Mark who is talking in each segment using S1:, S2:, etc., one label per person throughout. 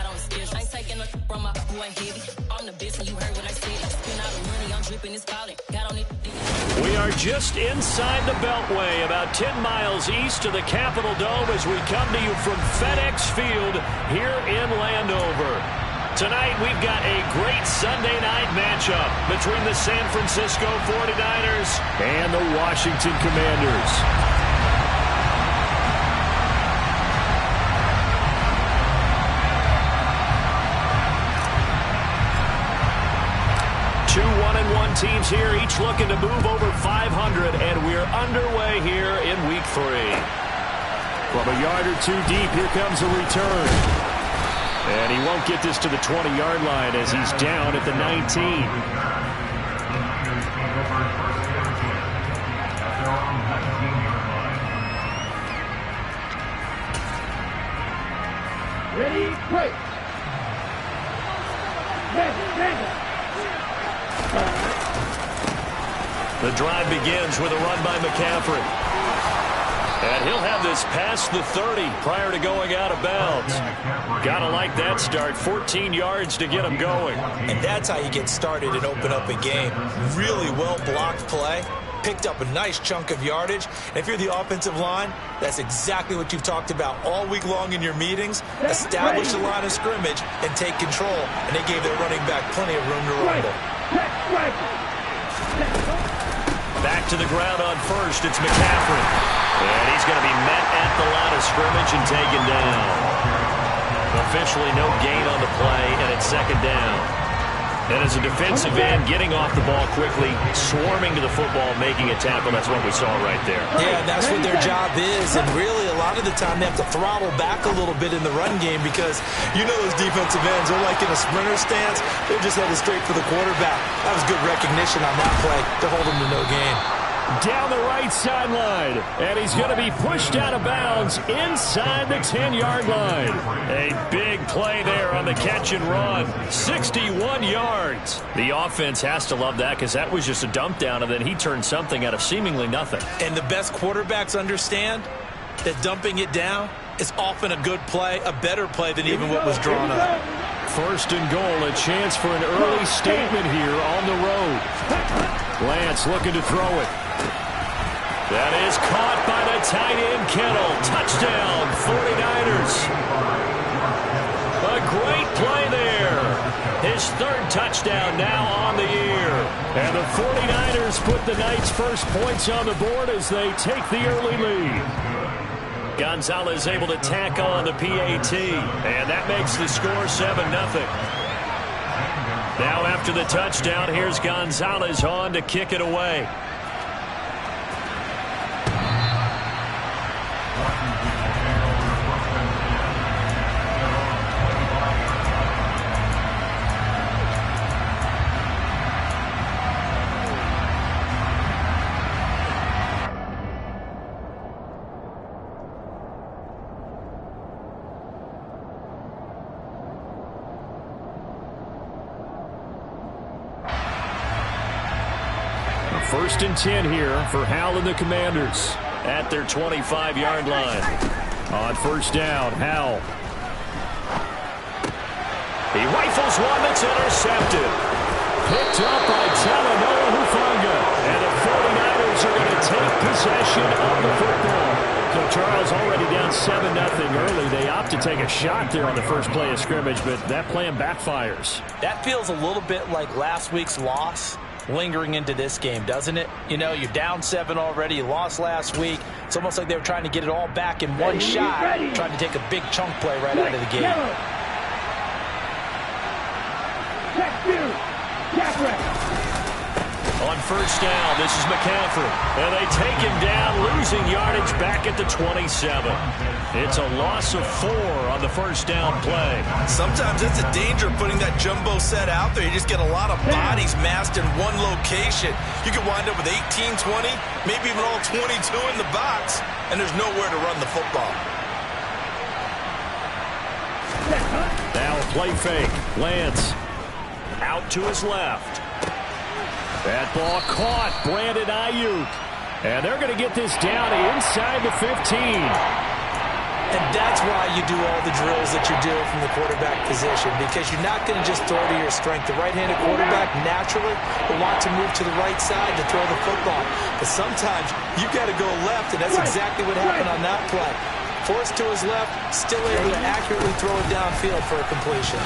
S1: not on schedule. I ain't taking no from my boy heavy. I'm the best and you heard what I said. Spend all the money, I'm dripping, it's falling. Got on it.
S2: We are just inside the Beltway, about 10 miles east of the Capitol Dome as we come to you from FedEx Field here in Landover. Tonight we've got a great Sunday night matchup between the San Francisco 49ers and the Washington Commanders. Two 1-1 teams here, each looking to move over 500, and we're underway here in Week 3. From a yard or two deep, here comes a return. And he won't get this to the 20-yard line as he's down at the 19.
S3: Ready, break.
S2: The drive begins with a run by McCaffrey. And he'll have this past the 30 prior to going out of bounds. Gotta like that start. 14 yards to get him going.
S4: And that's how you get started and open up a game. Really well-blocked play. Picked up a nice chunk of yardage. And if you're the offensive line, that's exactly what you've talked about all week long in your meetings. Establish the line of scrimmage and take control. And they gave their running back plenty of room to rumble.
S2: Back to the ground on first. It's McCaffrey. And he's going to be met at the line of scrimmage and taken down. Officially no gain on the play, and it's second down. And as a defensive end, getting off the ball quickly, swarming to the football, making a tackle, that's what we saw right there.
S4: Yeah, that's what their job is. And really, a lot of the time, they have to throttle back a little bit in the run game because you know those defensive ends are like in a sprinter stance. They're just headed straight for the quarterback. That was good recognition on that play to hold them to no gain.
S2: Down the right sideline, and he's going to be pushed out of bounds inside the 10-yard line. A big play there on the catch and run. 61 yards. The offense has to love that because that was just a dump down, and then he turned something out of seemingly nothing.
S4: And the best quarterbacks understand that dumping it down is often a good play, a better play than even what was drawn up.
S2: First and goal, a chance for an early statement here on the road. Lance looking to throw it. That is caught by the tight end, Kittle. Touchdown, 49ers. A great play there. His third touchdown now on the year. And the 49ers put the Knights' first points on the board as they take the early lead. Gonzalez able to tack on the PAT. And that makes the score 7-0. Now after the touchdown, here's Gonzalez on to kick it away. First and 10 here for Hal and the Commanders at their 25-yard line. On first down, Hal. He rifles one that's intercepted. Picked up by Talanoa Hufanga. And the 49ers are going to take possession of the football. So Charles already down 7-0 early. They opt to take a shot there on the first play of scrimmage, but that plan backfires.
S4: That feels a little bit like last week's loss lingering into this game, doesn't it? You know, you're down 7 already. You lost last week. It's almost like they were trying to get it all back in one shot, trying to take a big chunk play right out of the game.
S2: On first down, this is McCaffrey. And they take him down, losing yardage back at the 27. It's a loss of 4 on the first down play.
S4: Sometimes it's a danger putting that jumbo set out there. You just get a lot of bodies massed in one location. You could wind up with 18, 20, maybe even all 22 in the box, and there's nowhere to run the football.
S2: Now a play fake. Lance out to his left. That ball caught. Brandon Ayuk. And they're going to get this down inside the 15.
S4: And that's why you do all the drills that you do from the quarterback position, because you're not going to just throw to your strength. The right-handed quarterback naturally will want to move to the right side to throw the football. But sometimes you got to go left, and that's exactly what happened on that play. Forced to his left, still able to accurately throw it downfield for a completion.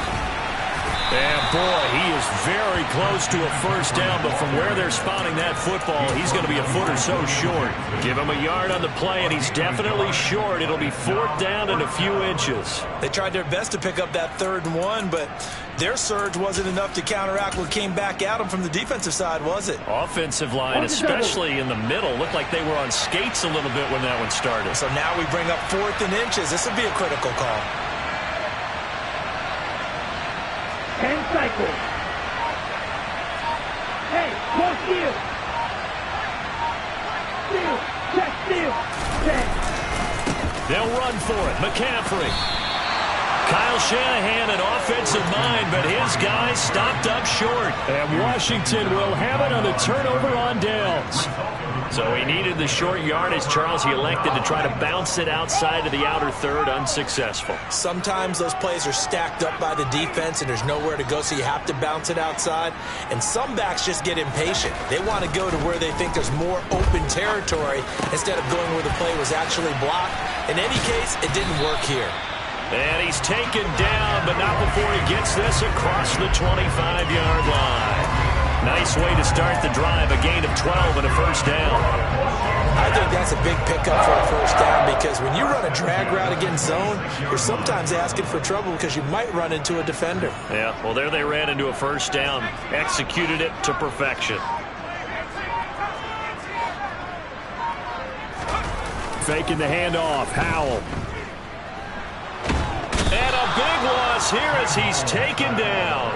S2: And boy, he is very close to a first down, but from where they're spotting that football, he's going to be a foot or so short. Give him a yard on the play, and he's definitely short. It'll be 4th down and a few inches.
S4: They tried their best to pick up that 3rd and 1, but their surge wasn't enough to counteract what came back at them from the defensive side, was it?
S2: Offensive line, especially in the middle, looked like they were on skates a little bit when that one started.
S4: So now we bring up 4th and inches. This will be a critical call.
S3: 10 cycles. Hey, no steal. Steal. Check steal. 10.
S2: They'll run for it. McCaffrey. Kyle Shanahan, an offensive mind, but his guys stopped up short. And Washington will have it on the turnover on downs. So he needed the short yardage, Charles. He elected to try to bounce it outside of the outer third, unsuccessful.
S4: Sometimes those plays are stacked up by the defense and there's nowhere to go, so you have to bounce it outside. And some backs just get impatient. They want to go to where they think there's more open territory instead of going where the play was actually blocked. In any case, it didn't work here.
S2: And he's taken down, but not before he gets this across the 25-yard line. Nice way to start the drive, a gain of 12 and a first down.
S4: I think that's a big pickup for a first down, because when you run a drag route against zone, you're sometimes asking for trouble because you might run into a defender.
S2: Yeah, well, there they ran into a first down, executed it to perfection. Faking the handoff, Howell. And a big loss here as he's taken down.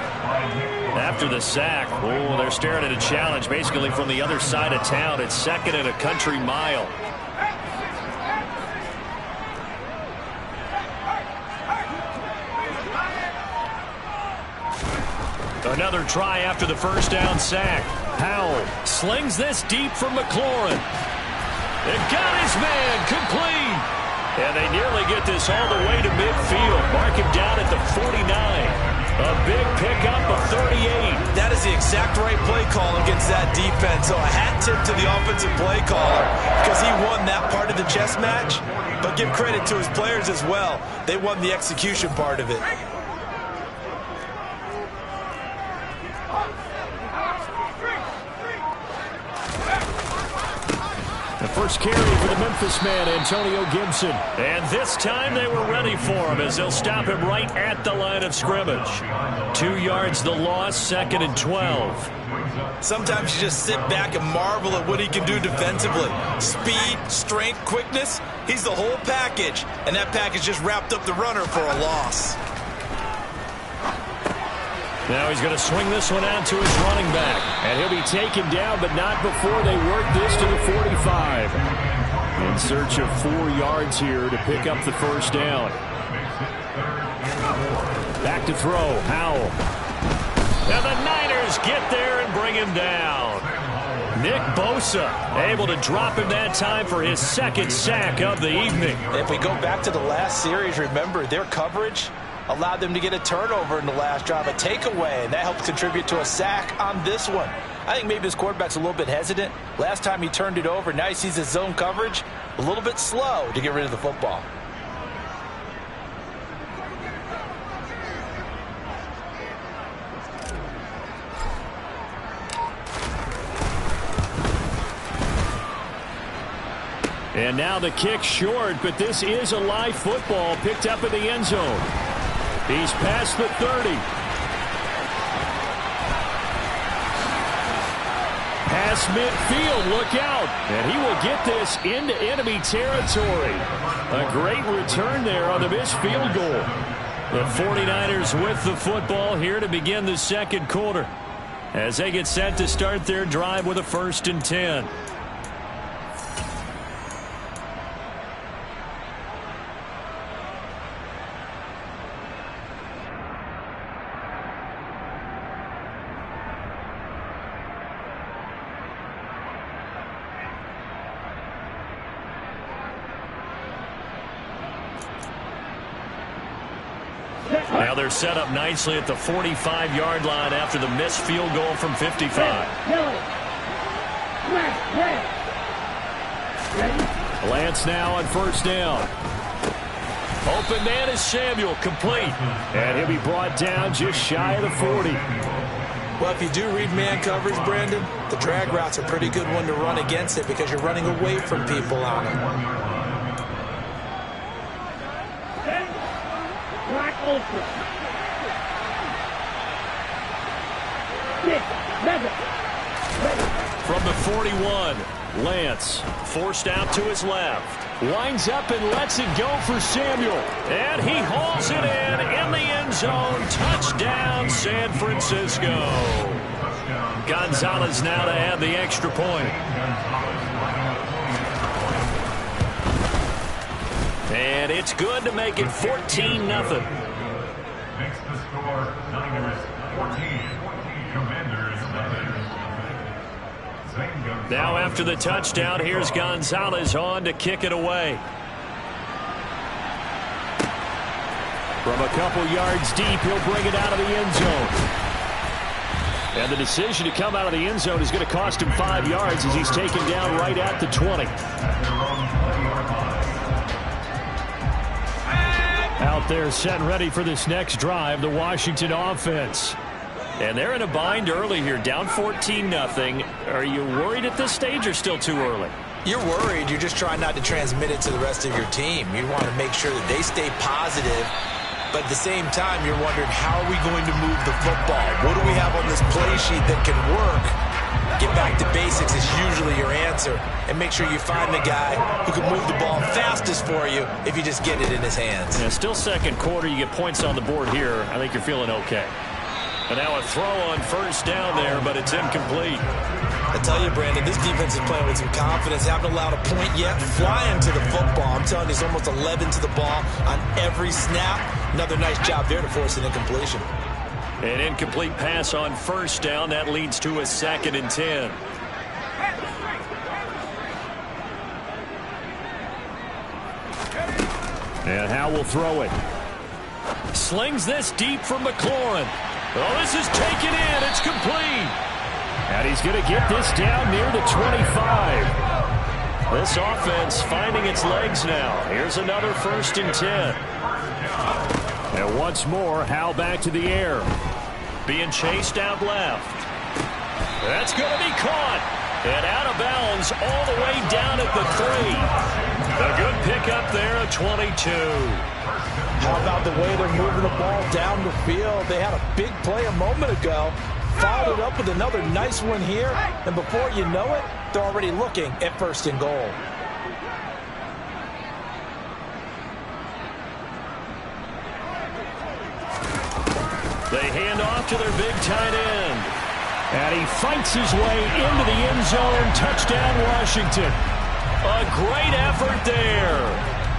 S2: After the sack, oh, they're staring at a challenge basically from the other side of town. It's 2nd and a country mile. Another try after the first down sack. Howell slings this deep from McLaurin. It got his man complete. And they nearly get this all the way to midfield. Mark him down at the 49. A big pickup of 38.
S4: That is the exact right play call against that defense. So a hat tip to the offensive play caller, because he won that part of the chess match. But give credit to his players as well. They won the execution part of it.
S2: The first carry for the Memphis man, Antonio Gibson. And this time they were ready for him as they'll stop him right at the line of scrimmage. 2 yards the loss, 2nd and 12.
S4: Sometimes you just sit back and marvel at what he can do defensively. Speed, strength, quickness, he's the whole package. And that package just wrapped up the runner for a loss.
S2: Now he's going to swing this one out to his running back. And he'll be taken down, but not before they work this to the 45. In search of 4 yards here to pick up the first down. Back to throw, Howell. And the Niners get there and bring him down. Nick Bosa able to drop him that time for his 2nd sack of the evening.
S4: If we go back to the last series, remember their coverage allowed them to get a turnover in the last drive, a takeaway, and that helped contribute to a sack on this one. I think maybe his quarterback's a little bit hesitant. Last time he turned it over, now he sees his zone coverage a little bit slow to get rid of the football.
S2: And now the kick short, but this is a live football picked up in the end zone. He's past the 30. Past midfield, look out. And he will get this into enemy territory. A great return there on the missed field goal. The 49ers with the football here to begin the 2nd quarter, as they get set to start their drive with a 1st and 10. Now they're set up nicely at the 45-yard line after the missed field goal from 55. Lance now on first down. Open man is Samuel, complete. And he'll be brought down just shy of the 40.
S4: Well, if you do read man coverage, Brandon, the drag route's a pretty good one to run against it because you're running away from people on it.
S3: Black Ultra. 6, 7.
S2: From the 41, Lance forced out to his left. Winds up and lets it go for Samuel. And he hauls it in the end zone. Touchdown, San Francisco. Gonzalez now to add the extra point. And it's good to make it 14-0.
S5: Makes the score Niners 14, Commanders 7.
S2: Now after the touchdown, here's Gonzalez on to kick it away. From a couple yards deep, he'll bring it out of the end zone. And the decision to come out of the end zone is going to cost him 5 yards as he's taken down right at the 20. Out there set and ready for this next drive, the Washington offense. And they're in a bind early here, down 14-0. Are you worried at this stage or still too early?
S4: You're worried. You're just trying not to transmit it to the rest of your team. You want to make sure that they stay positive. But at the same time, you're wondering, how are we going to move the football? What do we have on this play sheet that can work? Get back to basics is usually your answer. And make sure you find the guy who can move the ball fastest for you if you just get it in his hands.
S2: Yeah, still second quarter. You get points on the board here. I think you're feeling okay. And now a throw on first down there, but it's incomplete.
S4: I tell you, Brandon, this defense is playing with some confidence. Haven't allowed a point yet. Flying to the football. I'm telling you, it's almost 11 to the ball on every snap. Another nice job there to force an incompletion.
S2: An incomplete pass on first down. That leads to a 2nd and 10. And Howe will throw it. Slings this deep from McLaurin. Oh, this is taken in. It's complete. And he's going to get this down near the 25. This offense finding its legs now. Here's another 1st and 10. And once more, Howe back to the air. Being chased out left. That's going to be caught. And out of bounds all the way down at the 3. A good pickup there at 22.
S4: How about the way they're moving the ball down the field? They had a big play a moment ago. Followed it up with another nice one here. And before you know it, they're already looking at 1st and goal.
S2: They hand off to their big tight end. And he fights his way into the end zone. Touchdown, Washington. A great effort there.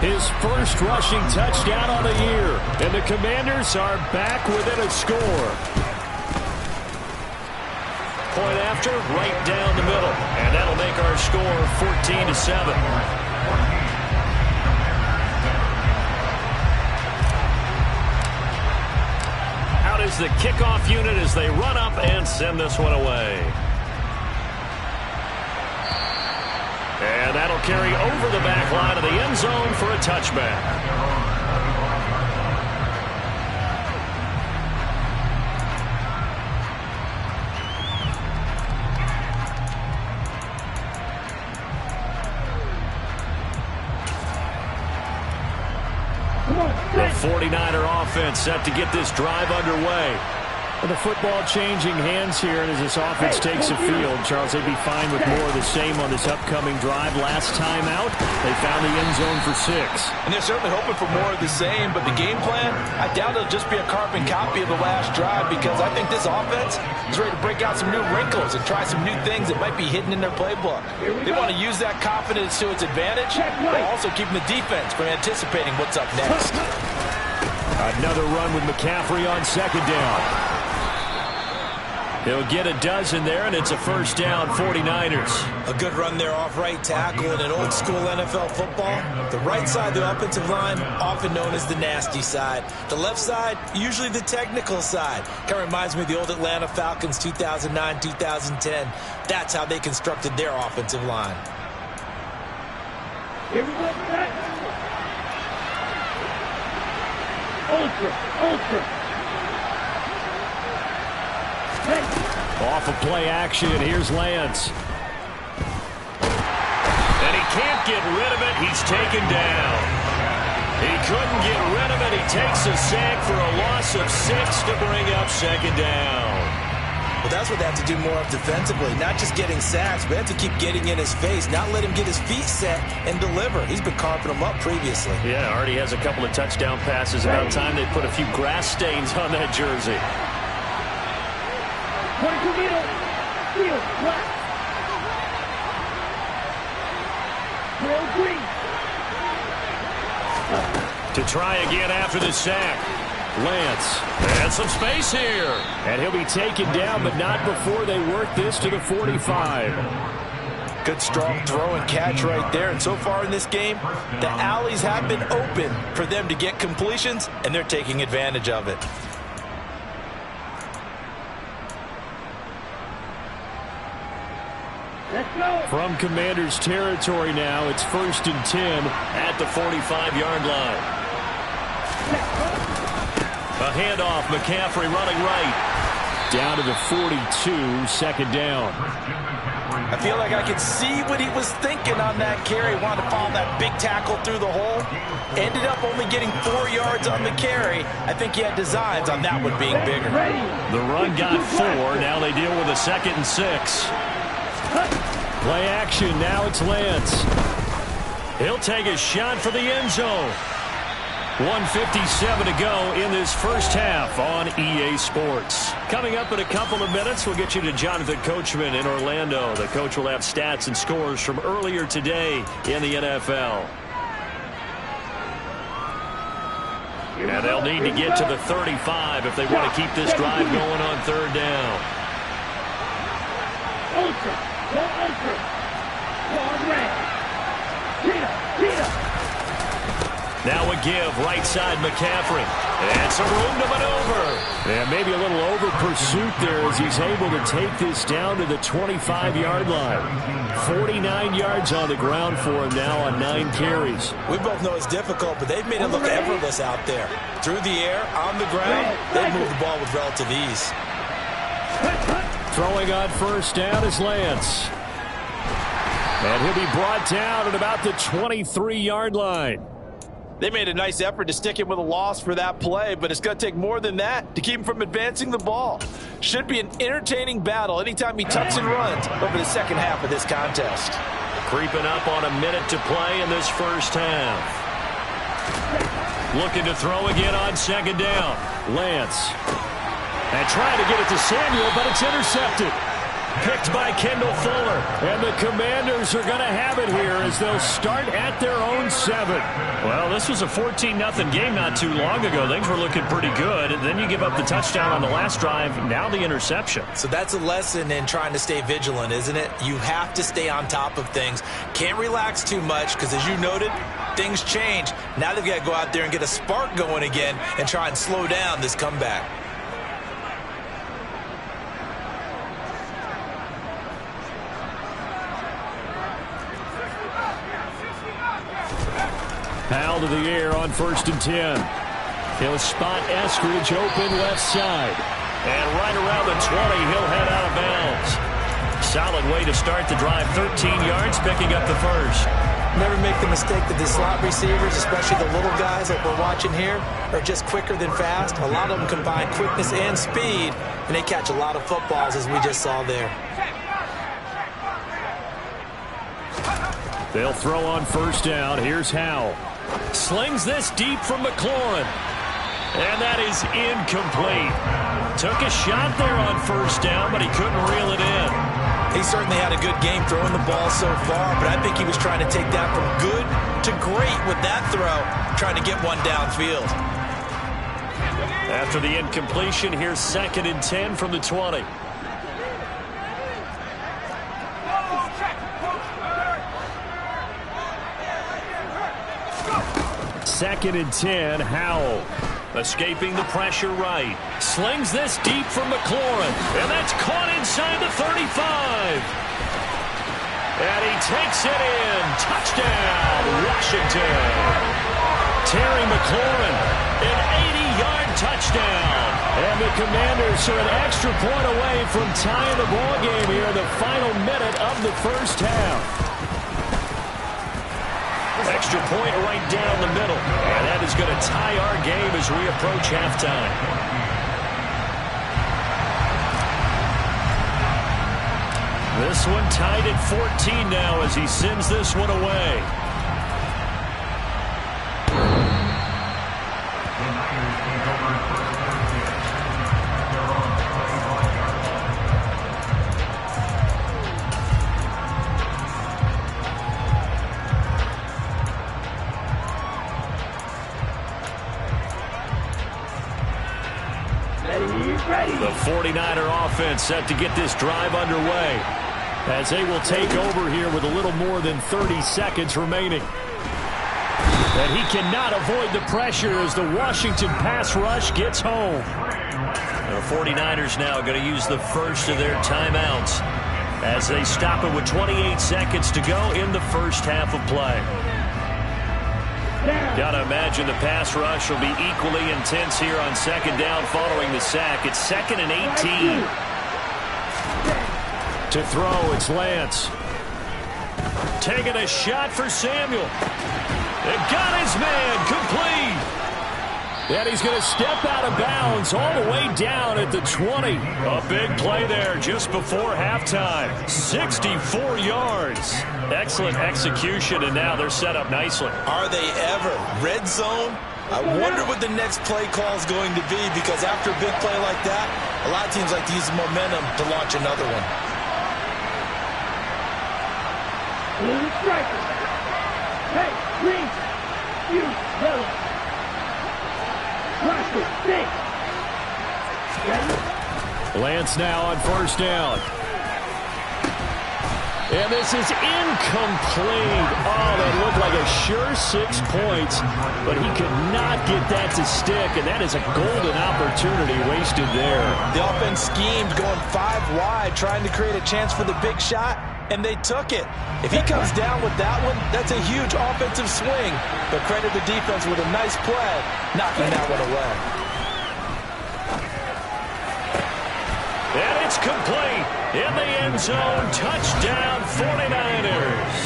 S2: His first rushing touchdown on the year. And the Commanders are back within a score. Point after, right down the middle. And that'll make our score 14-7. Out is the kickoff unit as they run up and send this one away. And that'll carry over the back line of the end zone for a touchback. The 49er offense set to get this drive underway. And the football changing hands here, and as this offense takes the field, Charles, they'd be fine with more of the same on this upcoming drive. Last time out, they found the end zone for 6.
S4: And they're certainly hoping for more of the same, but the game plan, I doubt it'll just be a carbon copy of the last drive, because I think this offense is ready to break out some new wrinkles and try some new things that might be hidden in their playbook. They want to use that confidence to its advantage, while also keeping the defense from anticipating what's up next.
S2: Another run with McCaffrey on 2nd down. He'll get a dozen there, and it's a first down, 49ers.
S4: A good run there off right tackle in an old school NFL football. The right side of the offensive line, often known as the nasty side. The left side, usually the technical side. Kind of reminds me of the old Atlanta Falcons 2009, 2010. That's how they constructed their offensive line.
S3: Here we go, back. Ultra. Hey.
S2: Off of play action, here's Lance. And he can't get rid of it. He's taken down. He couldn't get rid of it. He takes a sack for a loss of 6 to bring up second down.
S4: Well, that's what they have to do more of defensively. Not just getting sacks, but have to keep getting in his face, not let him get his feet set and deliver. He's been carving them up previously.
S2: Yeah, already has a couple of touchdown passes. About time they put a few grass stains on that jersey.
S3: 22 middle. Field, black. Green.
S2: To try again after the sack. Lance, and some space here. And he'll be taken down, but not before they work this to the 45.
S4: Good strong throw and catch right there. And so far in this game, the alleys have been open for them to get completions, and they're taking advantage of it.
S3: Let's go.
S2: From Commanders territory now, it's 1st and 10 at the 45-yard line. A handoff, McCaffrey running right. Down to the 42, second down.
S4: I feel like I could see what he was thinking on that carry. Wanted to follow that big tackle through the hole. Ended up only getting 4 yards on the carry. I think he had designs on that one being bigger.
S2: The run got 4. Now they deal with a 2nd and 6. Play action. Now it's Lance. He'll take a shot for the end zone. 1:57 to go in this first half on EA Sports. Coming up in a couple of minutes, we'll get you to Jonathan Coachman in Orlando. The coach will have stats and scores from earlier today in the NFL. And they'll need to get to the 35 if they want to keep this drive going on 3rd down.
S3: Ultra. Go ultra. Long red. Peter.
S2: Now a give, right side McCaffrey. And some room to maneuver. And maybe a little over pursuit there as he's able to take this down to the 25-yard line. 49 yards on the ground for him now on 9 carries.
S4: We both know it's difficult, but they've made it look effortless out there. Through the air, on the ground, they've moved the ball with relative ease.
S2: Throwing on 1st down is Lance. And he'll be brought down at about the 23-yard line.
S4: They made a nice effort to stick him with a loss for that play, but it's going to take more than that to keep him from advancing the ball. Should be an entertaining battle anytime he tucks and runs over the second half of this contest.
S2: Creeping up on a minute to play in this first half. Looking to throw again on 2nd down. Lance. And trying to get it to Samuel, but it's intercepted. Picked by Kendall Fuller. And the Commanders are going to have it here as they'll start at their own 7. Well, this was a 14-0 game not too long ago. Things were looking pretty good. And then you give up the touchdown on the last drive. Now the interception.
S4: So that's a lesson in trying to stay vigilant, isn't it? You have to stay on top of things. Can't relax too much because, as you noted, things change. Now they've got to go out there and get a spark going again and try and slow down this comeback.
S2: Foul to the air on 1st and 10. He'll spot Eskridge open left side. And right around the 20, he'll head out of bounds. Solid way to start the drive. 13 yards, picking up the first.
S4: Never make the mistake that the slot receivers, especially the little guys that we're watching here, are just quicker than fast. A lot of them combine quickness and speed, and they catch a lot of footballs, as we just saw there.
S2: They'll throw on 1st down. Here's Howell. Slings this deep from McLaurin. And that is incomplete. Took a shot there on 1st down, but he couldn't reel it in.
S4: He certainly had a good game throwing the ball so far, but I think he was trying to take that from good to great with that throw, trying to get one downfield.
S2: After the incompletion, here's 2nd and 10 from the 20. 2nd and 10, Howell. Escaping the pressure right. Slings this deep from McLaurin. And that's caught inside the 35. And he takes it in. Touchdown, Washington. Terry McLaurin, an 80-yard touchdown. And the Commanders are an extra point away from tying the ball game here in the final minute of the first half. Extra point right down the middle. And that is going to tie our game as we approach halftime. This one tied at 14 now as he sends this one away. The 49er offense set to get this drive underway as they will take over here with a little more than 30 seconds remaining. And he cannot avoid the pressure as the Washington pass rush gets home. The 49ers now going to use the first of their timeouts as they stop it with 28 seconds to go in the first half of play. Got to imagine the pass rush will be equally intense here on 2nd down following the sack. It's 2nd and 18. To throw, it's Lance. Taking a shot for Samuel. It got his man complete. And he's going to step out of bounds all the way down at the 20. A big play there just before halftime. 64 yards. Excellent execution, and now they're set up nicely.
S4: Are they ever? Red zone? I wonder what the next play call is going to be, because after a big play like that, a lot of teams like to use the momentum to launch another one.
S3: Blue striker. Hey, green. You, yellow.
S2: Lance now on 1st down. And this is incomplete. Oh, that looked like a sure 6 points, but he could not get that to stick, and that is a golden opportunity wasted there.
S4: The offense schemed going 5 wide, trying to create a chance for the big shot, and they took it. If he comes down with that one, that's a huge offensive swing. But credit the defense with a nice play, knocking that one away.
S2: And it's complete. In the end zone, touchdown 49ers.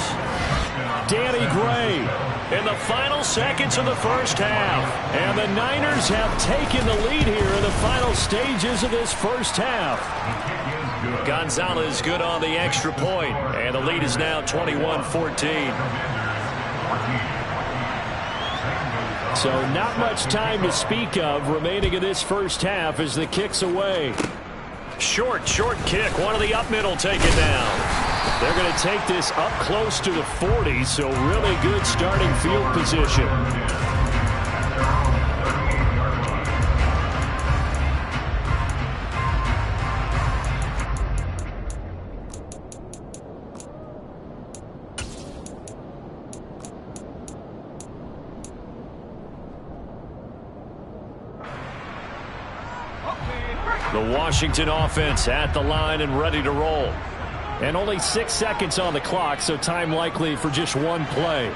S2: Danny Gray in the final seconds of the first half. And the Niners have taken the lead here in the final stages of this first half. Gonzalez good on the extra point, and the lead is now 21-14. So not much time to speak of remaining in this first half as the kick's away. Short kick. One of the up middle taken down. They're going to take this up close to the 40, so really good starting field position. The Washington offense at the line and ready to roll. And only 6 seconds on the clock, so time likely for just one play.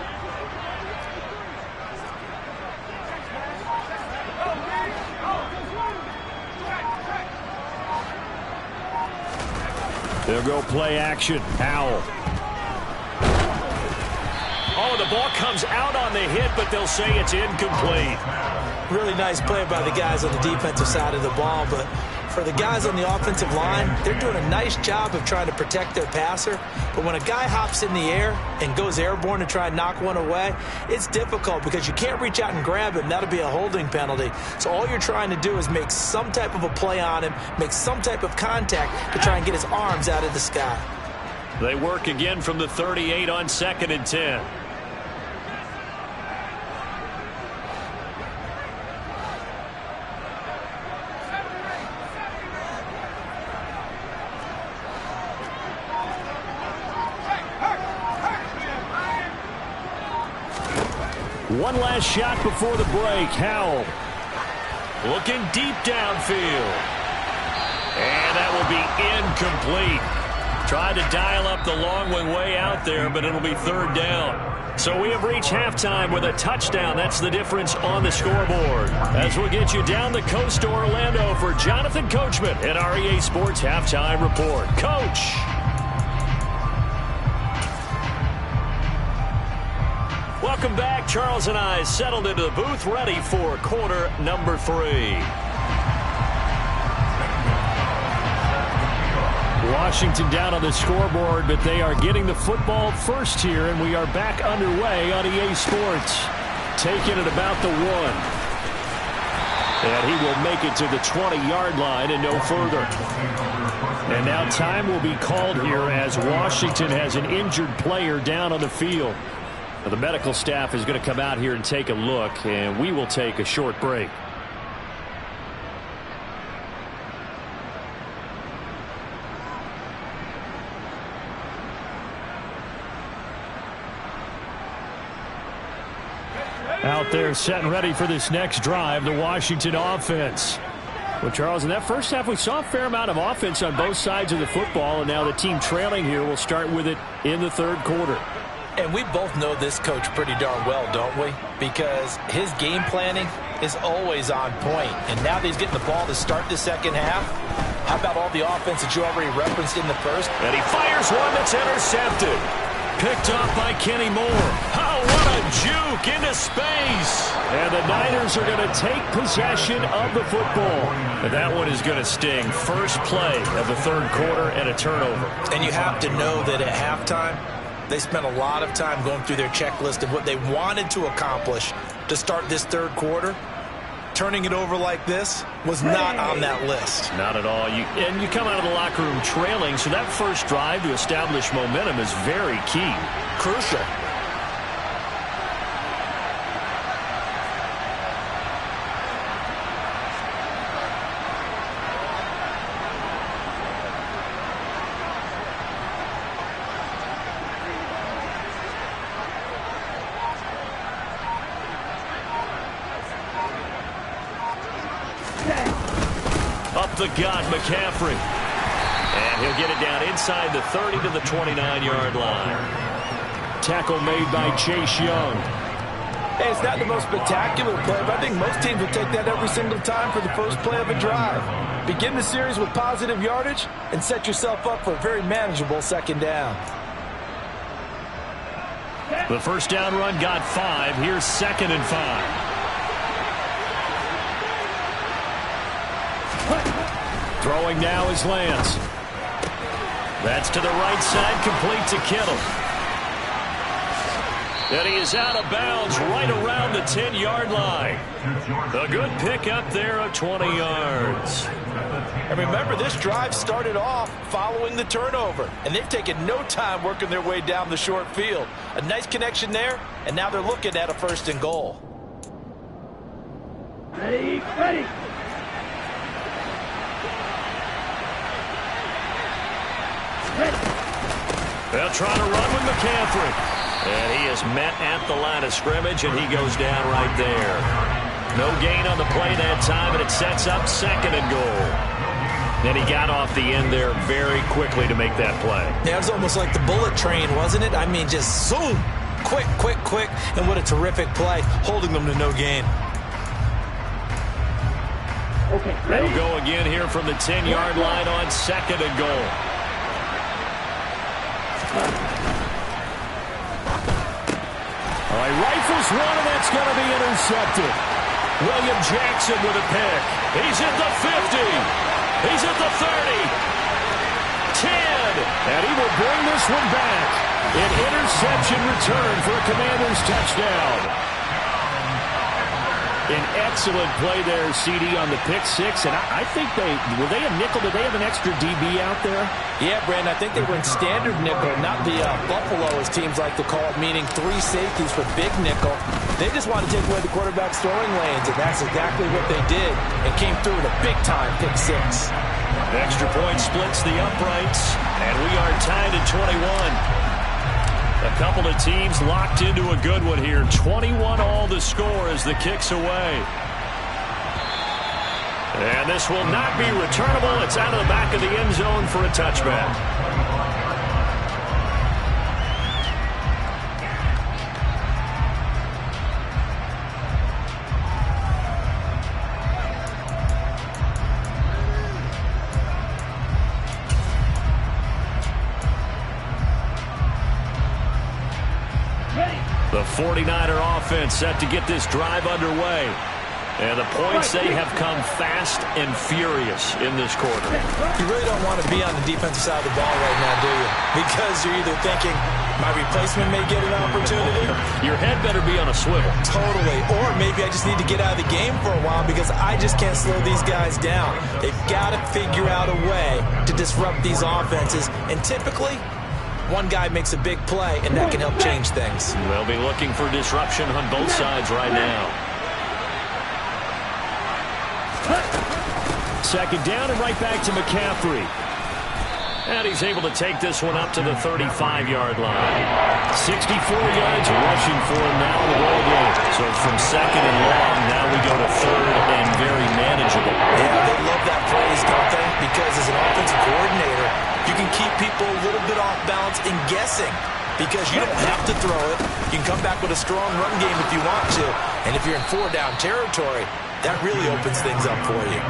S2: They'll go play action. Howell. Oh, the ball comes out on the hit, but they'll say it's incomplete.
S4: Really nice play by the guys on the defensive side of the ball, but for the guys on the offensive line, they're doing a nice job of trying to protect their passer. But when a guy hops in the air and goes airborne to try and knock one away, it's difficult because you can't reach out and grab him. That'll be a holding penalty. So all you're trying to do is make some type of a play on him, make some type of contact to try and get his arms out of the sky.
S2: They work again from the 38 on 2nd and 10. One last shot before the break. Howell looking deep downfield. And that will be incomplete. Tried to dial up the long way out there, but it'll be third down. So we have reached halftime with a touchdown. That's the difference on the scoreboard. As we'll get you down the coast to Orlando for Jonathan Coachman at our EA Sports Halftime Report. Coach. Welcome back. Charles and I settled into the booth, ready for quarter number 3. Washington down on the scoreboard, but they are getting the football first here, and we are back underway on EA Sports. Taking it about the 1. And he will make it to the 20-yard line and no further. And now time will be called here as Washington has an injured player down on the field. Now, the medical staff is going to come out here and take a look, and we will take a short break. Out there set and ready for this next drive, the Washington offense. Well, Charles, in that first half, we saw a fair amount of offense on both sides of the football, and now the team trailing here will start with it in the third quarter.
S4: And we both know this coach pretty darn well, don't we? Because his game planning is always on point. And now that he's getting the ball to start the second half, how about all the offense that you already referenced in the first?
S2: And he fires one that's intercepted. Picked up by Kenny Moore. Oh, what a juke into space. And the Niners are going to take possession of the football. And that one is going to sting. First play of the third quarter and a turnover.
S4: And you have to know that at halftime, they spent a lot of time going through their checklist of what they wanted to accomplish to start this third quarter. Turning it over like this was not on that list.
S2: Not at all. And you come out of the locker room trailing, so that first drive to establish momentum is very key.
S4: Crucial.
S2: The gut, McCaffrey. And he'll get it down inside the 30 to the 29-yard line. Tackle made by Chase Young.
S6: Hey, it's not the most spectacular play, but I think most teams will take that every single time for the first play of a drive. Begin the series with positive yardage and set yourself up for a very manageable second down.
S2: The first down run got 5. Here's 2nd and 5. Throwing now is Lance. That's to the right side, complete to Kittle. And he is out of bounds right around the 10-yard line. A good pickup there of 20 yards.
S6: And remember, this drive started off following the turnover, and they've taken no time working their way down the short field. A nice connection there, and now they're looking at a 1st and goal.
S3: Ready, ready.
S2: They'll try to run with McCaffrey. And he is met at the line of scrimmage, and he goes down right there. No gain on the play that time, and it sets up 2nd and goal. And he got off the end there very quickly to make that play.
S4: Yeah, it was almost like the bullet train, wasn't it? I mean, just zoom. Quick, quick, quick. And what a terrific play, holding them to no gain.
S3: Okay, ready?
S2: They'll go again here from the 10-yard line on 2nd and goal. All right, rifles one, and that's going to be intercepted. William Jackson with a pick. He's at the 50. He's at the 30. 10. And he will bring this one back. An interception return for a Commanders touchdown. An excellent play there, CD, on the pick 6. And I think were they a nickel? Did they have an extra DB out there?
S6: Yeah, Brandon, I think they were in standard nickel, not the Buffalo, as teams like to call it, meaning 3 safeties for big nickel. They just wanted to take away the quarterback's throwing lanes, and that's exactly what they did, and came through with a big-time pick 6.
S2: Extra point splits the uprights, and we are tied at 21. A couple of teams locked into a good one here. 21-all the score as the kick's away. And this will not be returnable. It's out of the back of the end zone for a touchback. The 49er offense set to get this drive underway. And the points, they have come fast and furious in this quarter.
S4: You really don't want to be on the defensive side of the ball right now, do you? Because you're either thinking, my replacement may get an opportunity.
S2: Your head better be on a swivel.
S4: Totally. Or maybe I just need to get out of the game for a while because I just can't slow these guys down. They've got to figure out a way to disrupt these offenses. And typically, one guy makes a big play, and that can help change things.
S2: They'll be looking for disruption on both sides right now. Second down and right back to McCaffrey. And he's able to take this one up to the 35-yard line. 64 yards rushing for him now in the ball game. So from second and long, now we go to third and very manageable.
S4: Yeah, they love that phrase, don't they? Because as an offensive coordinator, you can keep people a little bit off balance and guessing. Because you don't have to throw it. You can come back with a strong run game if you want to. And if you're in four-down territory, that really opens things up for you.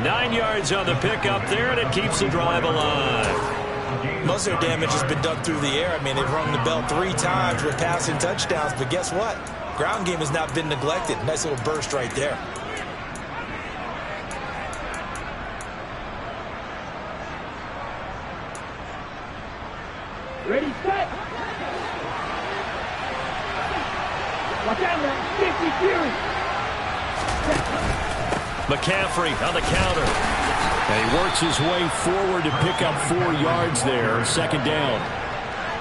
S2: 9 yards on the pickup there, and it keeps the drive alive.
S4: Most of their damage has been done through the air. I mean, they've rung the bell 3 times with passing touchdowns, but guess what? Ground game has not been neglected. Nice little burst right there.
S3: Ready, set. Watch out, man. 50 fury.
S2: McCaffrey on the counter. And he works his way forward to pick up 4 yards there. Second down.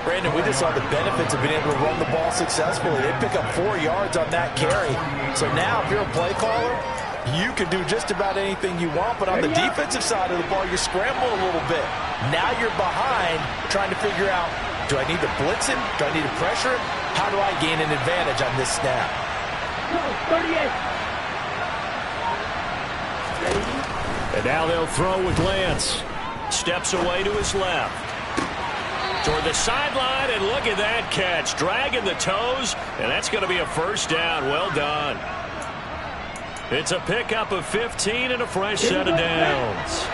S6: Brandon, we just saw the benefits of being able to run the ball successfully. They pick up 4 yards on that carry. So now if you're a play caller, you can do just about anything you want. But on the defensive side of the ball, you're scrambling a little bit. Now you're behind trying to figure out, do I need to blitz him? Do I need to pressure him? How do I gain an advantage on this snap?
S3: 38.
S2: And now they'll throw with Lance. Steps away to his left. Toward the sideline, and look at that catch. Dragging the toes, and that's going to be a first down. Well done. It's a pickup of 15 and a fresh set of downs.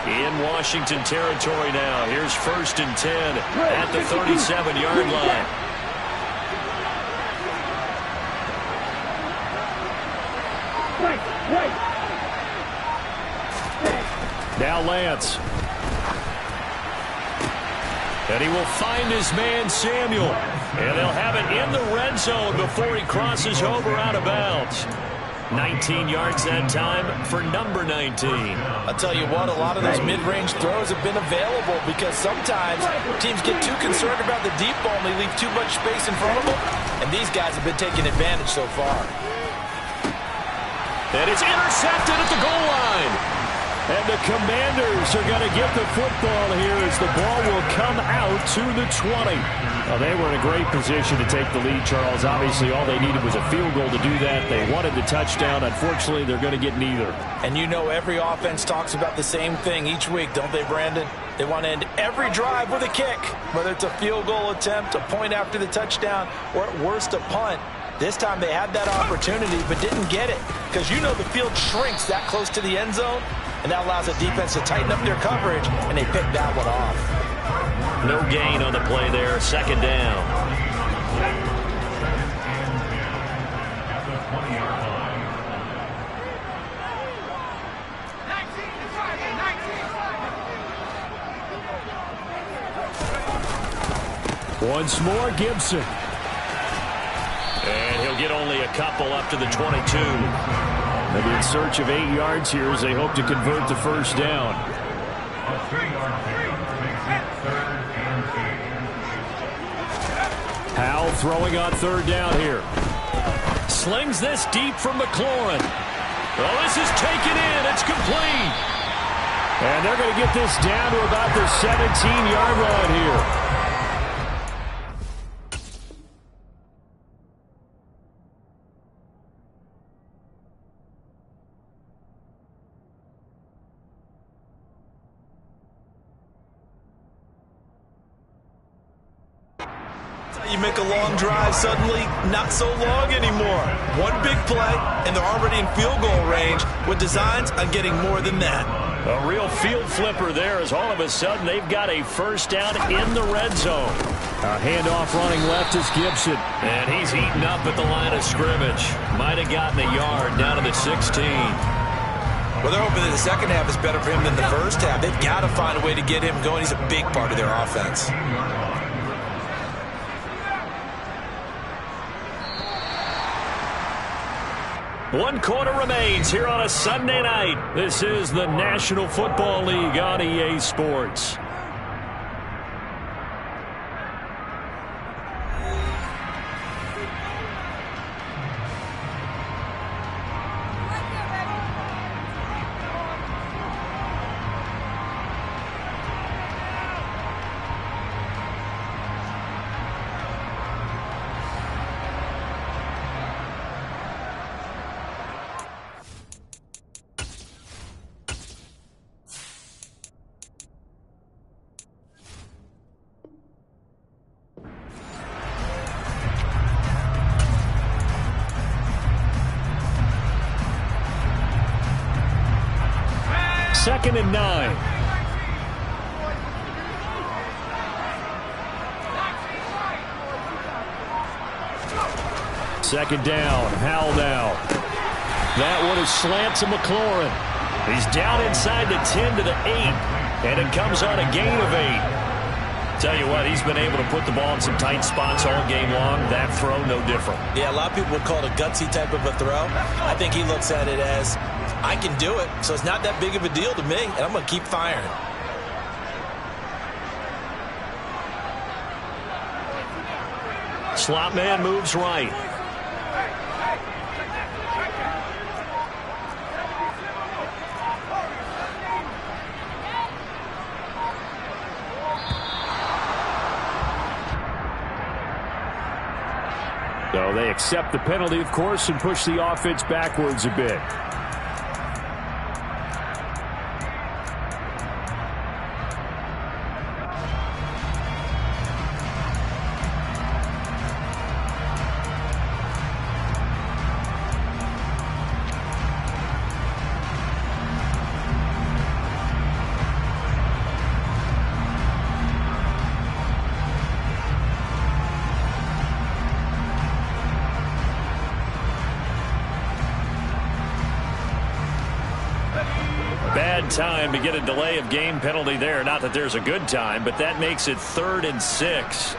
S2: In Washington territory now. Here's 1st and 10 at the 37-yard line.
S3: Right.
S2: Now Lance. And he will find his man Samuel. And they'll have it in the red zone before he crosses over out of bounds. 19 yards that time for number 19.
S6: I'll tell you what, a lot of those mid-range throws have been available because sometimes teams get too concerned about the deep ball and they leave too much space in front of them. And these guys have been taking advantage so far.
S2: And it's intercepted at the goal line. And the Commanders are going to get the football here as the ball will come out to the 20. Well, they were in a great position to take the lead, Charles. Obviously, all they needed was a field goal to do that. They wanted the touchdown. Unfortunately, they're going to get neither.
S6: And you know every offense talks about the same thing each week, don't they, Brandon? They want to end every drive with a kick, whether it's a field goal attempt, a point after the touchdown, or at worst a punt. This time they had that opportunity but didn't get it because you know the field shrinks that close to the end zone, and that allows the defense to tighten up their coverage, and they picked that one off.
S2: No gain on the play there. Second down. Once more, Gibson. And he'll get only a couple up to the 22. They'll be in search of 8 yards here as they hope to convert the first down. Powell throwing on third down here. Slings this deep from McLaurin. Well, this is taken in. It's complete. And they're going to get this down to about the 17-yard line here.
S4: You make a long drive, suddenly not so long anymore. One big play, and they're already in field goal range with designs on getting more than that.
S2: A real field flipper there as all of a sudden they've got a first down in the red zone. A handoff running left is Gibson. And he's eaten up at the line of scrimmage. Might have gotten a yard down to the 16.
S4: Well, they're hoping that the second half is better for him than the first half. They've got to find a way to get him going. He's a big part of their offense.
S2: One quarter remains here on a Sunday night. This is the National Football League on EA Sports. Second and 9. Second down. Howell now. That one is slant to McLaurin. He's down inside the 10 to the 8. And it comes on a gain of 8. Tell you what, he's been able to put the ball in some tight spots all game long. That throw, no different.
S4: Yeah, a lot of people would call it a gutsy type of a throw. I think he looks at it as, I can do it, so it's not that big of a deal to me, and I'm going to keep firing.
S2: Slot man moves right. So they accept the penalty, of course, and push the offense backwards a bit. Bad time to get a delay of game penalty there. Not that there's a good time, but that makes it 3rd and 6.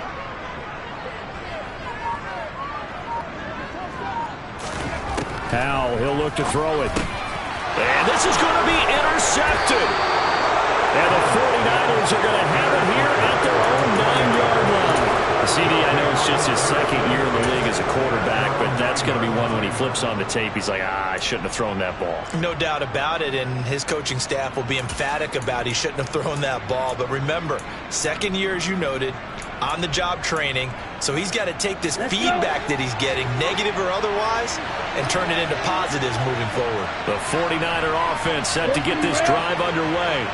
S2: Howell, he'll look to throw it. And this is going to be intercepted. And the 49ers are going to have it here at their own 9-yard line. CD, I know it's just his second year in the league as a quarterback, but that's going to be one when he flips on the tape. He's like, I shouldn't have thrown that ball.
S4: No doubt about it, and his coaching staff will be emphatic about he shouldn't have thrown that ball. But remember, second year, as you noted, on-the-job training, so he's got to take this feedback that he's getting, negative or otherwise, and turn it into positives moving forward.
S2: The 49er offense set to get this drive underway.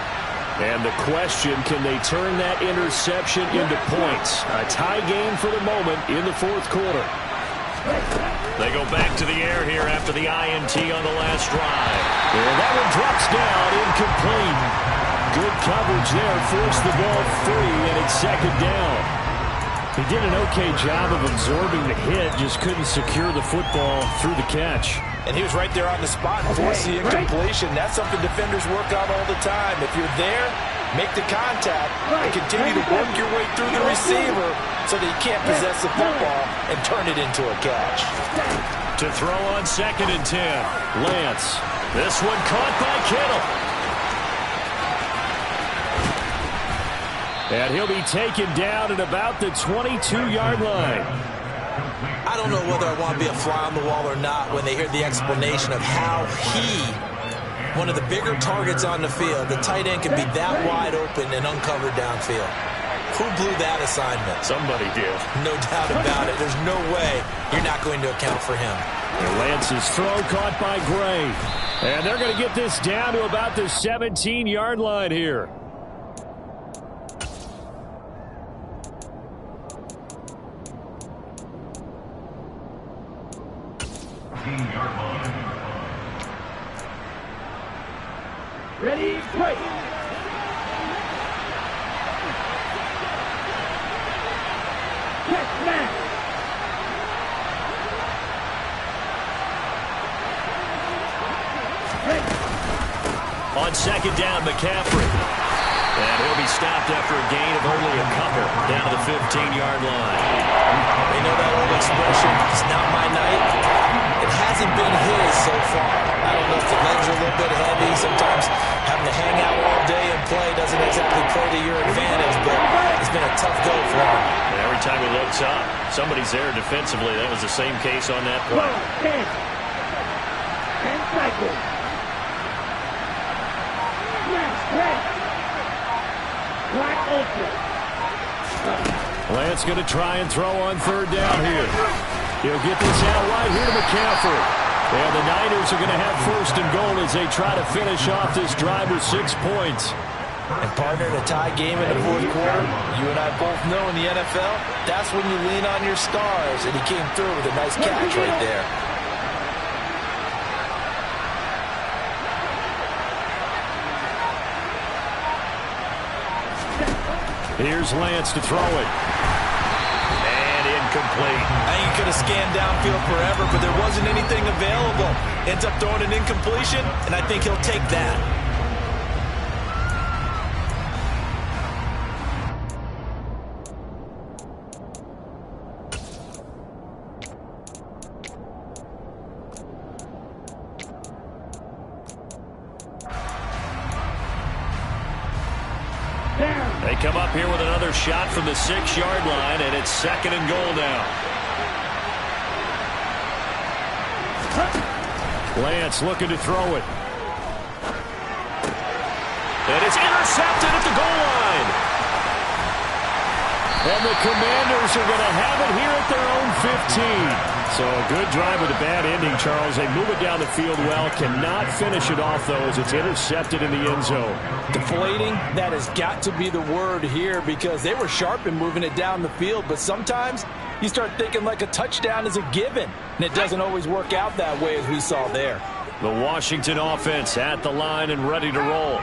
S2: And the question, can they turn that interception into points? A tie game for the moment in the 4th quarter. They go back to the air here after the INT on the last drive. And that one drops down, incomplete. Good coverage there, forced the ball free, and it's 2nd down. He did an okay job of absorbing the hit, just couldn't secure the football through the catch.
S6: And he was right there on the spot and forced the incompletion. That's something defenders work on all the time. If you're there, make the contact and continue to work your way through the receiver so that you can't possess the football and turn it into a catch.
S2: To throw on 2nd and 10, Lance. This one caught by Kittle. And he'll be taken down at about the 22-yard line.
S4: I don't know whether I want to be a fly on the wall or not when they hear the explanation of how he, one of the bigger targets on the field, the tight end can be that wide open and uncovered downfield. Who blew that assignment?
S2: Somebody did.
S4: No doubt about it. There's no way you're not going to account for him.
S2: And Lance's throw caught by Gray. And they're going to get this down to about the 17-yard line here.
S3: Wait. Catch man.
S2: On second down, McCaffrey. And he'll be stopped after a gain of only a couple down to the 15-yard line.
S6: They know that old expression, it's not my night. It hasn't been his so far. I don't know if the legs are a little bit heavy. Sometimes having to hang out all day and play doesn't exactly play to your advantage, but it's been a tough go for him.
S2: And every time he looks up, somebody's there defensively. That was the same case on that play.
S3: 10 cycles.
S2: Lance going to try and throw on third down here. He'll get this out right here to McCaffrey. And the Niners are going to have first and goal as they try to finish off this drive with 6 points.
S6: And partner, in a tie game in the fourth quarter, you and I both know in the NFL, that's when you lean on your stars. And he came through with a nice catch right there.
S2: Here's Lance to throw it. And incomplete.
S6: He could have scanned downfield forever, but there wasn't anything available. Ends up throwing an incompletion, and I think he'll take that.
S2: They come up here with another shot from the 6-yard line, and it's second and goal now. Lance looking to throw it. And it's intercepted at the goal line. And the Commanders are going to have it here at their own 15. So a good drive with a bad ending, Charles. They move it down the field well, cannot finish it off, though, as it's intercepted in the end zone.
S6: Deflating, that has got to be the word here because they were sharp in moving it down the field, but sometimes you start thinking like a touchdown is a given, and it doesn't always work out that way as we saw there.
S2: The Washington offense at the line and ready to roll.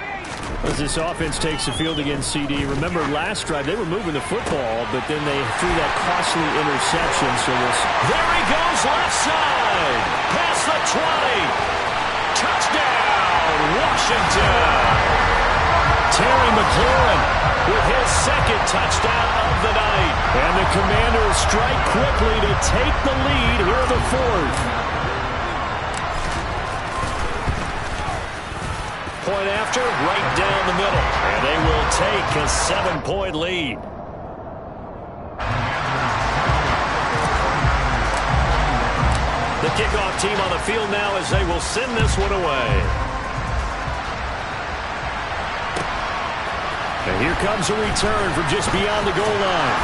S2: As this offense takes the field against CD, remember last drive they were moving the football, but then they threw that costly interception. So there he goes, left side, past the 20, touchdown, Washington. Terry McLaurin with his second touchdown of the night, and the Commanders strike quickly to take the lead here in the fourth. Point after, right down the middle. And they will take a 7-point lead. The kickoff team on the field now as they will send this one away. And here comes a return from just beyond the goal line.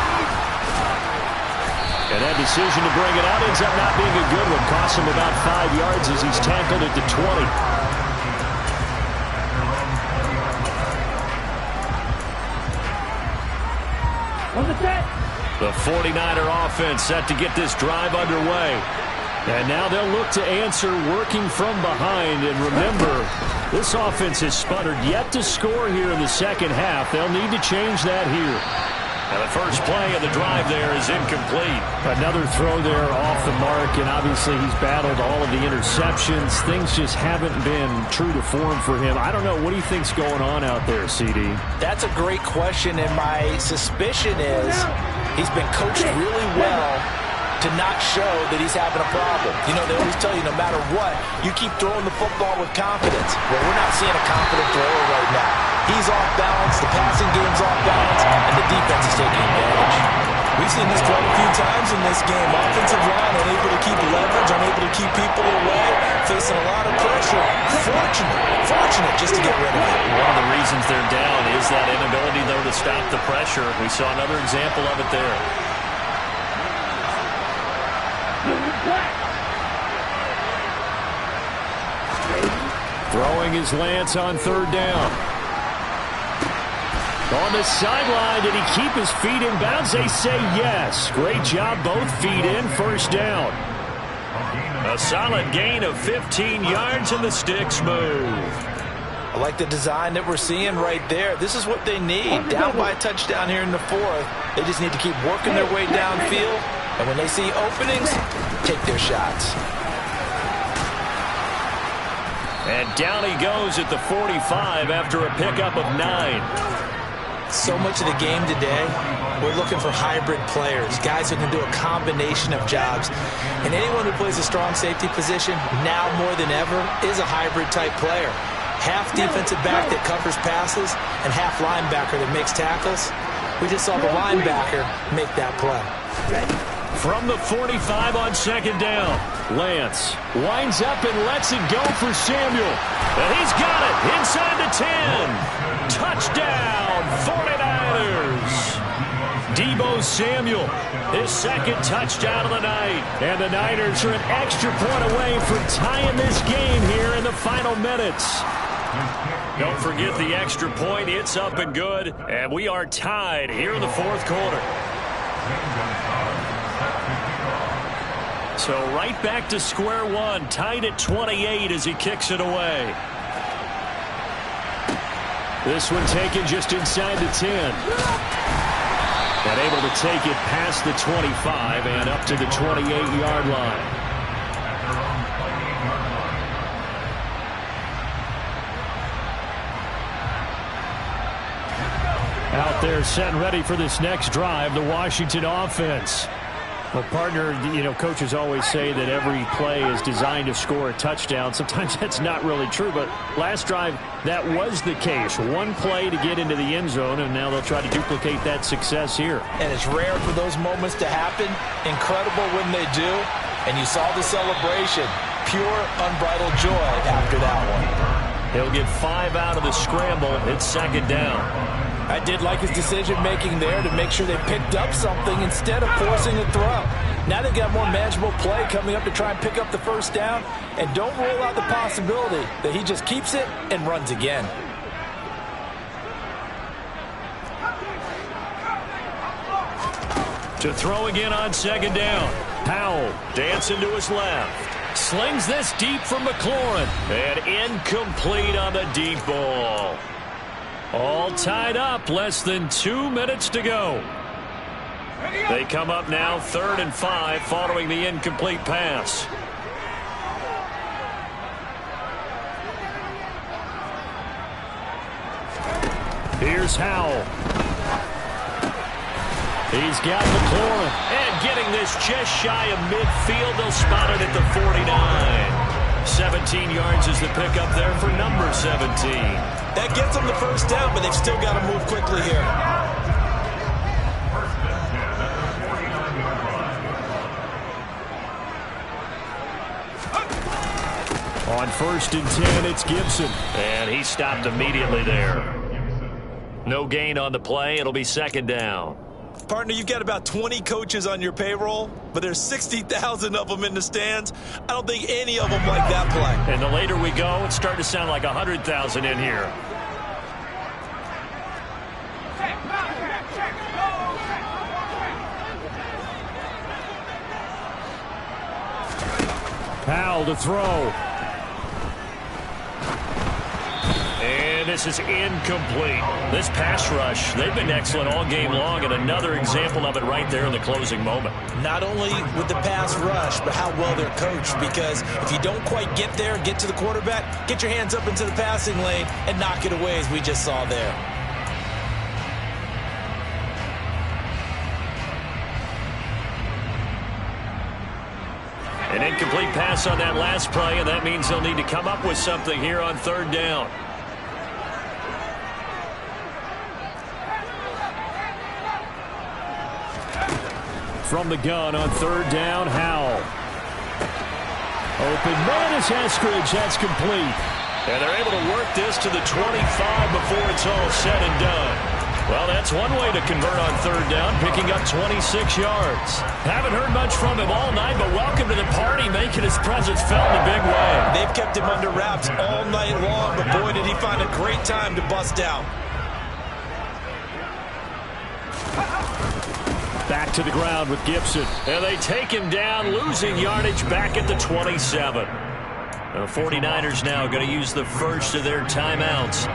S2: And that decision to bring it out ends up not being a good one. Costs him about 5 yards as he's tackled at the 20. The 49er offense set to get this drive underway. And now they'll look to answer working from behind. And remember, this offense has sputtered yet to score here in the second half. They'll need to change that here. And the first play of the drive there is incomplete. Another throw there off the mark, and obviously he's battled all of the interceptions. Things just haven't been true to form for him. I don't know. What do you think's going on out there, CD?
S6: That's a great question, and my suspicion is he's been coached really well to not show that he's having a problem. You know, they always tell you no matter what, you keep throwing the football with confidence. Well, we're not seeing a confident thrower right now. He's off balance, the passing game's off balance, and the defense is taking advantage. We've seen this quite a few times in this game. Offensive line unable to keep leverage, unable to keep people away, facing a lot of pressure. Fortunate just to get rid of it.
S2: One of the reasons they're down is that inability, though, to stop the pressure. We saw another example of it there. Throwing his Lance on third down. On the sideline, did he keep his feet in bounds? They say yes. Great job, both feet in, first down. A solid gain of 15 yards, and the sticks move.
S6: I like the design that we're seeing right there. This is what they need. Down by a touchdown here in the fourth. They just need to keep working their way downfield. And when they see openings, take their shots.
S2: And down he goes at the 45 after a pickup of 9.
S4: So much of the game today, we're looking for hybrid players, guys who can do a combination of jobs. And anyone who plays a strong safety position, now more than ever, is a hybrid type player. Half defensive back that covers passes and half linebacker that makes tackles. We just saw the linebacker make that play.
S2: From the 45 on second down, Lance winds up and lets it go for Samuel. And he's got it inside the 10. Touchdown, 49ers. Deebo Samuel, his second touchdown of the night. And the Niners are an extra point away from tying this game here in the final minutes. Don't forget the extra point. It's up and good. And we are tied here in the fourth quarter. So right back to square one, tied at 28 as he kicks it away. This one taken just inside the 10. And able to take it past the 25 and up to the 28-yard line. Out there set and ready for this next drive, the Washington offense. Well, partner, you know, coaches always say that every play is designed to score a touchdown. Sometimes that's not really true, but last drive, that was the case. One play to get into the end zone, and now they'll try to duplicate that success here.
S6: And it's rare for those moments to happen. Incredible when they do. And you saw the celebration. Pure, unbridled joy after that one.
S2: He'll get 5 out of the scramble. It's second down.
S6: I did like his decision-making there to make sure they picked up something instead of forcing a throw. Now they've got more manageable play coming up to try and pick up the first down. And don't rule out the possibility that he just keeps it and runs again.
S2: To throw again on second down. Powell dancing to his left. Slings this deep from McLaurin. And incomplete on the deep ball. All tied up, less than 2 minutes to go. They come up now 3rd and 5 following the incomplete pass. Here's Howell. He's got McLaurin. And getting this just shy of midfield, they'll spot it at the 49. 17 yards is the pickup there for number 17.
S4: That gets them the first down, but they've still got to move quickly here.
S2: On 1st and 10, it's Gibson. And he stopped immediately there. No gain on the play. It'll be second down.
S4: Partner, you've got about 20 coaches on your payroll, but there's 60,000 of them in the stands. I don't think any of them like that play.
S2: And the later we go, it's starting to sound like 100,000 in here. Powell to throw. And this is incomplete. This pass rush, they've been excellent all game long, and another example of it right there in the closing moment.
S4: Not only with the pass rush, but how well they're coached, because if you don't quite get there, get to the quarterback, get your hands up into the passing lane and knock it away, as we just saw there.
S2: An incomplete pass on that last play, and that means they'll need to come up with something here on 3rd down. From the gun on 3rd down, Howell. Open man is Eskridge. That's complete. And they're able to work this to the 25 before it's all said and done. Well, that's one way to convert on 3rd down, picking up 26 yards. Haven't heard much from him all night, but welcome to the party, making his presence felt in a big way.
S4: They've kept him under wraps all night long, but boy, did he find a great time to bust out.
S2: Back to the ground with Gibson. And they take him down, losing yardage back at the 27. The 49ers now going to use the first of their timeouts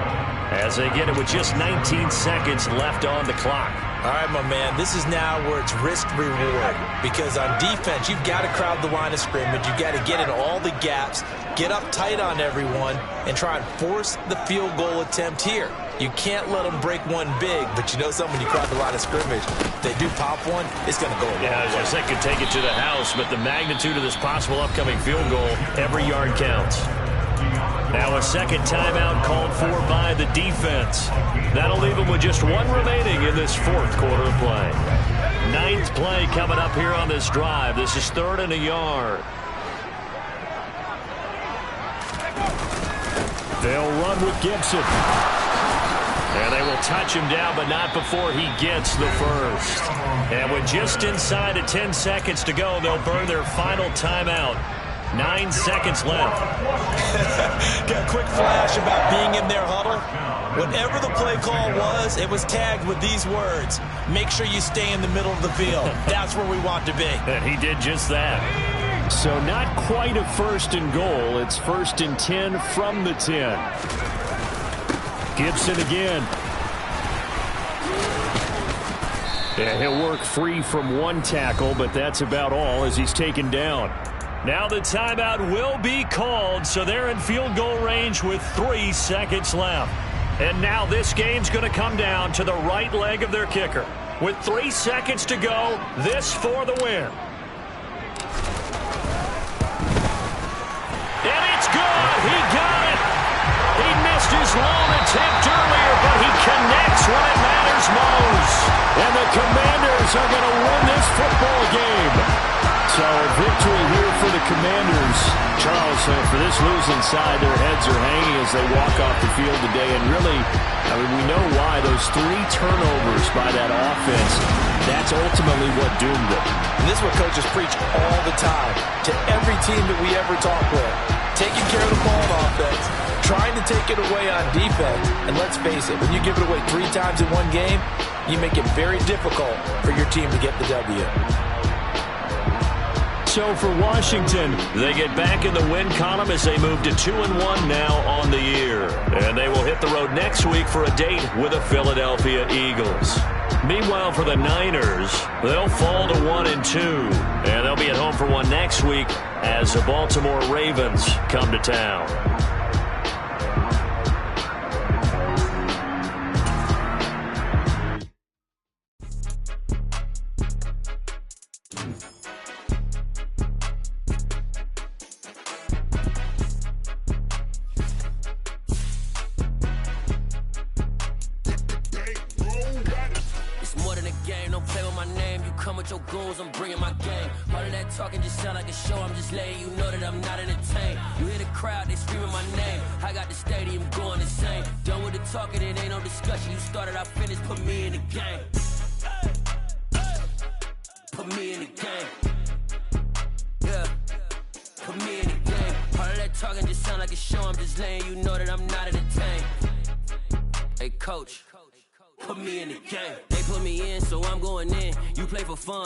S2: as they get it with just 19 seconds left on the clock.
S4: All right, my man, this is now where it's risk-reward, because on defense, you've got to crowd the line of scrimmage. You've got to get in all the gaps, get up tight on everyone, and try and force the field goal attempt here. You can't let them break one big, but you know something, when you crowd the line of scrimmage, if they do pop one, it's going to go a long way.
S2: I was going to say, could take it to the house, but the magnitude of this possible upcoming field goal, every yard counts. Now a second timeout called for by the defense. That'll leave them with just one remaining in this fourth quarter of play. Ninth play coming up here on this drive. This is 3rd and a yard. They'll run with Gibson. And they will touch him down, but not before he gets the first. And with just inside of 10 seconds to go, they'll burn their final timeout. 9 seconds left.
S4: Got a quick flash about being in their huddle. Whatever the play call was, it was tagged with these words: make sure you stay in the middle of the field. That's where we want to be.
S2: And he did just that. So not quite a 1st and goal. It's 1st and 10 from the 10. Gibson again. Yeah, he'll work free from one tackle, but that's about all as he's taken down. Now the timeout will be called, so they're in field goal range with 3 seconds left. And now this game's going to come down to the right leg of their kicker. With 3 seconds to go, this for the win. And it's good! He got it! He missed his long attempt earlier, but he connects when it matters most. And the Commanders are going to win this football game. So a victory here for the Commanders. Charles, for this losing side, their heads are hanging as they walk off the field today. And really, I mean, we know why. Those 3 turnovers by that offense, that's ultimately what doomed them.
S6: And this is what coaches preach all the time to every team that we ever talk with. Taking care of the ball on offense, trying to take it away on defense. And let's face it, when you give it away 3 times in one game, you make it very difficult for your team to get the W.
S2: So for Washington, they get back in the win column as they move to 2-1 now on the year. And they will hit the road next week for a date with the Philadelphia Eagles. Meanwhile, for the Niners, they'll fall to 1-2. And they'll be at home for one next week as the Baltimore Ravens come to town.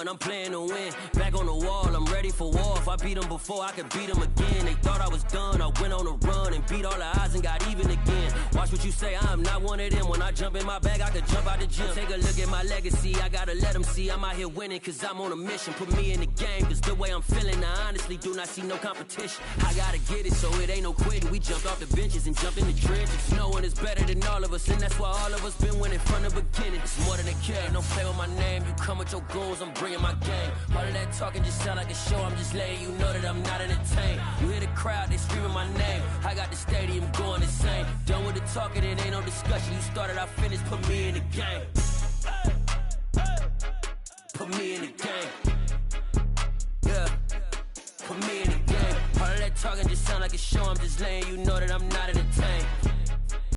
S1: I'm playing to win. Back on the wall, I'm ready for war. If I beat them before, I could beat them again. They thought I was done. I went on a run and beat all the odds and got even again. Watch what you say, I'm not one of them. When I jump in my bag, I could jump out the gym. Take a look at my legacy. I gotta let them see I'm out here winning, cause I'm on a mission. Put me in the game, cause the way I'm feeling, I honestly do not see no competition. I gotta get it, so it ain't no quitting. We jumped off the benches and jumped in the trenches. No one is better than all of us, and that's why all of us been winning from the beginning. It's more than a game, don't play with my name. You come with your goals, I'm bringing my game. All of that talking just sound like a show. I'm just letting you know that I'm not entertained. You hear the crowd, they screaming my name. I got the stadium going insane. Done with the talking, it ain't no discussion. You started, I finished, put me in the game. Put me in the game. Yeah. Put me in the game. All of that talking just sound like a show. I'm just letting you know that I'm not entertained.